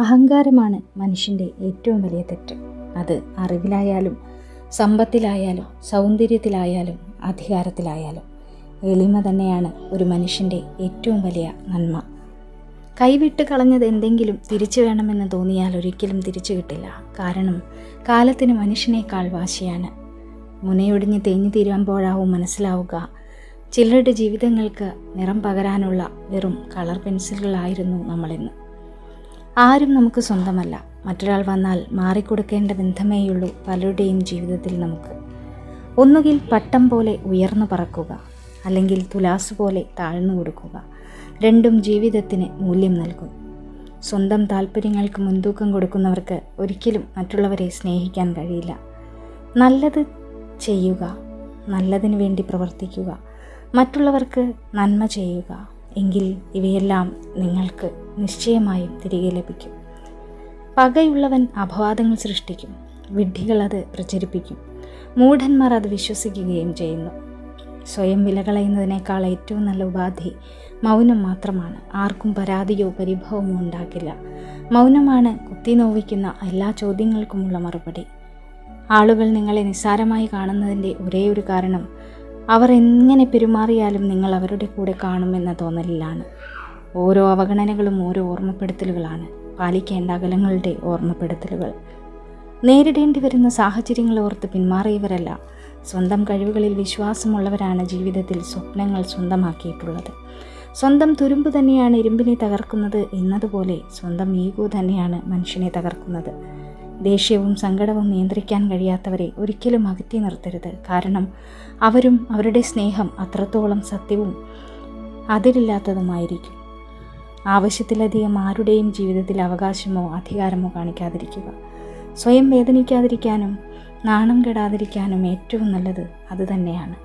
അഹങ്കാരമാണ് മനുഷ്യൻ്റെ ഏറ്റവും വലിയ തെറ്റ്. അത് അറിവിലായാലും സമ്പത്തിലായാലും സൗന്ദര്യത്തിലായാലും അധികാരത്തിലായാലും. എളിമ തന്നെയാണ് ഒരു മനുഷ്യൻ്റെ ഏറ്റവും വലിയ നന്മ. കൈവിട്ട് കളഞ്ഞത് എന്തെങ്കിലും തിരിച്ചു വേണമെന്ന് തോന്നിയാൽ ഒരിക്കലും തിരിച്ചു കിട്ടില്ല. കാരണം കാലത്തിന് മനുഷ്യനേക്കാൾ വാശിയാണ്. മുനയൊടിഞ്ഞ് തേഞ്ഞു തീരുമ്പോഴാവും മനസ്സിലാവുക, ചിലരുടെ ജീവിതങ്ങൾക്ക് നിറം പകരാനുള്ള വെറും കളർ പെൻസിലുകളായിരുന്നു നമ്മളെന്ന്. ആരും നമുക്ക് സ്വന്തമല്ല. മറ്റൊരാൾ വന്നാൽ മാറിക്കൊടുക്കേണ്ട ബന്ധമേയുള്ളൂ പലരുടെയും ജീവിതത്തിൽ നമുക്ക്. ഒന്നുകിൽ പട്ടം പോലെ ഉയർന്നു പറക്കുക, അല്ലെങ്കിൽ തുലാസ് പോലെ താഴ്ന്നു കൊടുക്കുക. രണ്ടും ജീവിതത്തിന് മൂല്യം നൽകും. സ്വന്തം താല്പര്യങ്ങൾക്ക് മുൻതൂക്കം കൊടുക്കുന്നവർക്ക് ഒരിക്കലും മറ്റുള്ളവരെ സ്നേഹിക്കാൻ കഴിയില്ല. നല്ലത് ചെയ്യുക, നല്ലതിനു വേണ്ടി പ്രവർത്തിക്കുക, മറ്റുള്ളവർക്ക് നന്മ ചെയ്യുക. എങ്കിൽ ഇവയെല്ലാം നിങ്ങൾക്ക് നിശ്ചയമായും തിരികെ ലഭിക്കും. പകയുള്ളവൻ അപവാദങ്ങൾ സൃഷ്ടിക്കും, വിഡ്ഢികൾ അത് പ്രചരിപ്പിക്കും, മൂഢന്മാർ അത് വിശ്വസിക്കുകയും ചെയ്യുന്നു. സ്വയം വിലകളയുന്നതിനേക്കാൾ ഏറ്റവും നല്ല ഉപാധി മൗനം മാത്രമാണ്. ആർക്കും പരാതിയോ പരിഭവമോ ഉണ്ടാക്കില്ല. മൗനമാണ് കുത്തി നോവിക്കുന്ന എല്ലാ ചോദ്യങ്ങൾക്കുമുള്ള മറുപടി. ആളുകൾ നിങ്ങളെ നിസ്സാരമായി കാണുന്നതിൻ്റെ ഒരേ ഒരു കാരണം അവർ എങ്ങനെ പെരുമാറിയാലും നിങ്ങൾ അവരുടെ കൂടെ കാണുമെന്ന തോന്നലിലാണ്. ഓരോ അവഗണനകളും ഓരോ ഓർമ്മപ്പെടുത്തലുകളാണ്, പാലിക്കേണ്ട അകലങ്ങളുടെ ഓർമ്മപ്പെടുത്തലുകൾ. നേരിടേണ്ടി വരുന്ന സാഹചര്യങ്ങൾ ഓർത്ത് പിന്മാറിയവരല്ല, സ്വന്തം കഴിവുകളിൽ വിശ്വാസമുള്ളവരാണ് ജീവിതത്തിൽ സ്വപ്നങ്ങൾ സ്വന്തമാക്കിയിട്ടുള്ളത്. സ്വന്തം തുരുമ്പ് തന്നെയാണ് ഇരുമ്പിനെ തകർക്കുന്നത് എന്നതുപോലെ സ്വന്തം ഈഗോ തന്നെയാണ് മനുഷ്യനെ തകർക്കുന്നത്. ദേഷ്യവും സങ്കടവും നിയന്ത്രിക്കാൻ കഴിയാത്തവരെ ഒരിക്കലും അകറ്റി നിർത്തരുത്. കാരണം അവരും അവരുടെ സ്നേഹം അത്രത്തോളം സത്യവും അതിരില്ലാത്തതുമായിരിക്കും. ആവശ്യത്തിലധികം ആരുടെയും ജീവിതത്തിൽ അവകാശമോ അധികാരമോ കാണിക്കാതിരിക്കുക. സ്വയം വേദനിക്കാതിരിക്കാനും നാണം കെടാതിരിക്കാനും ഏറ്റവും നല്ലത് അതുതന്നെയാണ്.